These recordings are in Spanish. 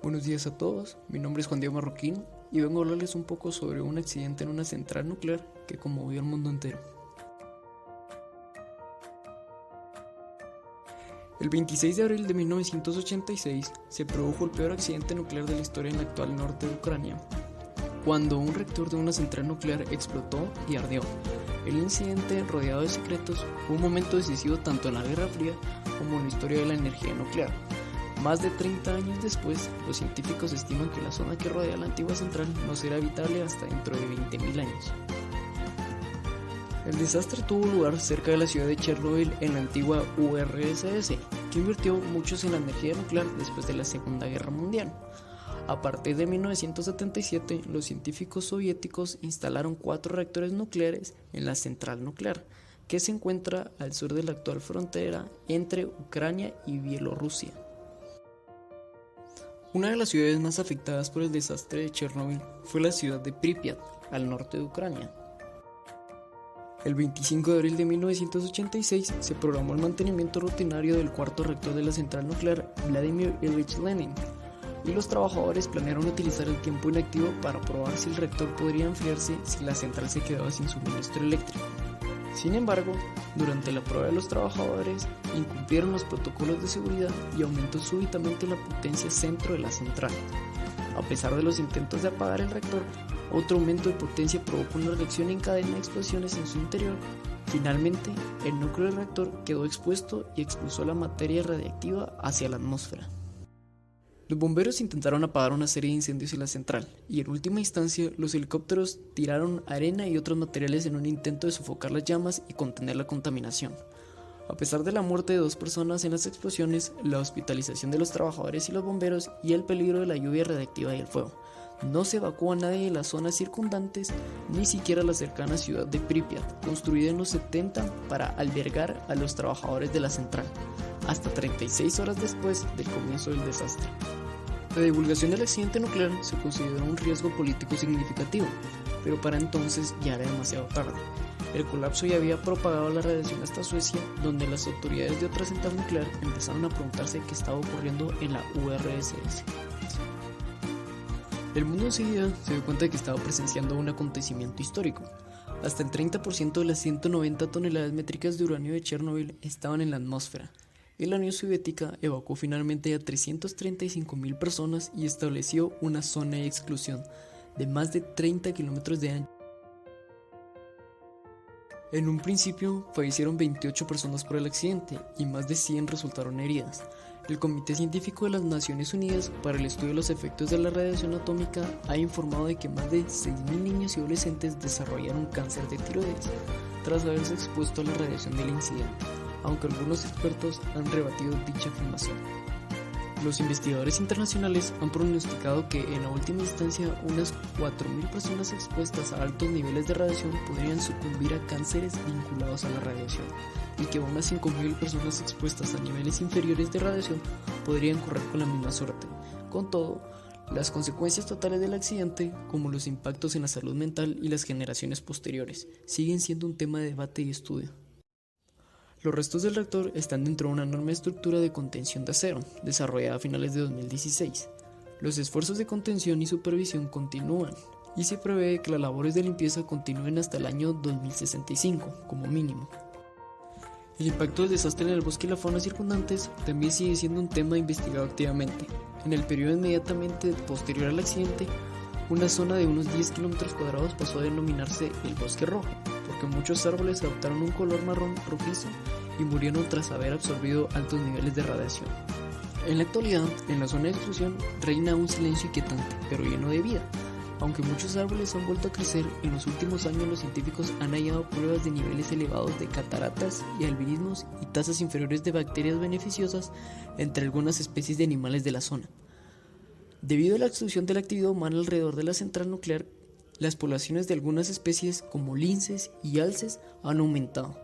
Buenos días a todos, mi nombre es Juan Diego Marroquín y vengo a hablarles un poco sobre un accidente en una central nuclear que conmovió al mundo entero. El 26 de abril de 1986 se produjo el peor accidente nuclear de la historia en el actual norte de Ucrania, cuando un reactor de una central nuclear explotó y ardió. El incidente, rodeado de secretos, fue un momento decisivo tanto en la Guerra Fría como en la historia de la energía nuclear. Más de 30 años después, los científicos estiman que la zona que rodea la antigua central no será habitable hasta dentro de 20.000 años. El desastre tuvo lugar cerca de la ciudad de Chernobyl en la antigua URSS, que invirtió mucho en la energía nuclear después de la Segunda Guerra Mundial. A partir de 1977, los científicos soviéticos instalaron 4 reactores nucleares en la central nuclear, que se encuentra al sur de la actual frontera entre Ucrania y Bielorrusia. Una de las ciudades más afectadas por el desastre de Chernobyl fue la ciudad de Pripyat, al norte de Ucrania. El 25 de abril de 1986 se programó el mantenimiento rutinario del cuarto reactor de la central nuclear Vladimir Ilich Lenin, y los trabajadores planearon utilizar el tiempo inactivo para probar si el reactor podría enfriarse si la central se quedaba sin suministro eléctrico. Sin embargo, durante la prueba de los trabajadores incumplieron los protocolos de seguridad y aumentó súbitamente la potencia centro de la central. A pesar de los intentos de apagar el reactor, otro aumento de potencia provocó una reacción en cadena de explosiones en su interior. Finalmente, el núcleo del reactor quedó expuesto y expulsó la materia radiactiva hacia la atmósfera. Los bomberos intentaron apagar una serie de incendios en la central, y en última instancia los helicópteros tiraron arena y otros materiales en un intento de sofocar las llamas y contener la contaminación. A pesar de la muerte de 2 personas en las explosiones, la hospitalización de los trabajadores y los bomberos y el peligro de la lluvia radiactiva y el fuego, no se evacuó a nadie de las zonas circundantes, ni siquiera la cercana ciudad de Pripyat, construida en los 70 para albergar a los trabajadores de la central, hasta 36 horas después del comienzo del desastre. La divulgación del accidente nuclear se consideró un riesgo político significativo, pero para entonces ya era demasiado tarde. El colapso ya había propagado la radiación hasta Suecia, donde las autoridades de otra central nuclear empezaron a preguntarse qué estaba ocurriendo en la URSS. El mundo enseguida se dio cuenta de que estaba presenciando un acontecimiento histórico. Hasta el 30% de las 190 toneladas métricas de uranio de Chernobyl estaban en la atmósfera. La Unión Soviética evacuó finalmente a 335.000 personas y estableció una zona de exclusión de más de 30 kilómetros de ancho. En un principio fallecieron 28 personas por el accidente y más de 100 resultaron heridas. El Comité Científico de las Naciones Unidas para el Estudio de los Efectos de la Radiación Atómica ha informado de que más de 6.000 niños y adolescentes desarrollaron cáncer de tiroides tras haberse expuesto a la radiación del incidente, aunque algunos expertos han rebatido dicha afirmación. Los investigadores internacionales han pronosticado que en la última instancia unas 4.000 personas expuestas a altos niveles de radiación podrían sucumbir a cánceres vinculados a la radiación, y que unas 5.000 personas expuestas a niveles inferiores de radiación podrían correr con la misma suerte. Con todo, las consecuencias totales del accidente, como los impactos en la salud mental y las generaciones posteriores, siguen siendo un tema de debate y estudio. Los restos del reactor están dentro de una enorme estructura de contención de acero, desarrollada a finales de 2016. Los esfuerzos de contención y supervisión continúan, y se prevé que las labores de limpieza continúen hasta el año 2065, como mínimo. El impacto del desastre en el bosque y la fauna circundantes también sigue siendo un tema investigado activamente. En el periodo inmediatamente posterior al accidente, una zona de unos 10 km² pasó a denominarse el Bosque Rojo, porque muchos árboles adoptaron un color marrón rojizo y murieron tras haber absorbido altos niveles de radiación. En la actualidad, en la zona de exclusión reina un silencio inquietante, pero lleno de vida. Aunque muchos árboles han vuelto a crecer, en los últimos años los científicos han hallado pruebas de niveles elevados de cataratas y albinismos y tasas inferiores de bacterias beneficiosas entre algunas especies de animales de la zona. Debido a la extinción de la actividad humana alrededor de la central nuclear, las poblaciones de algunas especies como linces y alces han aumentado.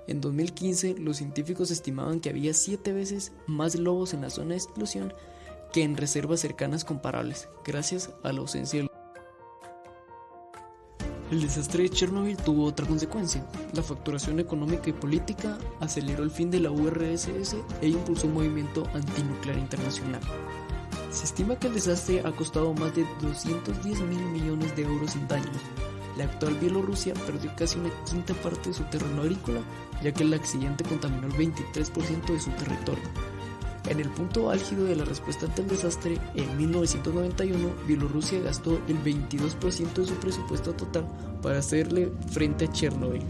En 2015, los científicos estimaban que había 7 veces más lobos en la zona de exclusión que en reservas cercanas comparables, gracias a la ausencia de. El desastre de Chernobyl tuvo otra consecuencia. La facturación económica y política aceleró el fin de la URSS e impulsó un movimiento antinuclear internacional. Se estima que el desastre ha costado más de 210.000 millones de euros en daños. La actual Bielorrusia perdió casi una quinta parte de su terreno agrícola, ya que el accidente contaminó el 23% de su territorio. En el punto álgido de la respuesta ante el desastre, en 1991, Bielorrusia gastó el 22% de su presupuesto total para hacerle frente a Chernobyl.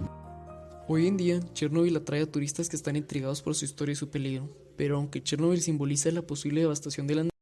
Hoy en día, Chernobyl atrae a turistas que están intrigados por su historia y su peligro, pero aunque Chernobyl simboliza la posible devastación de la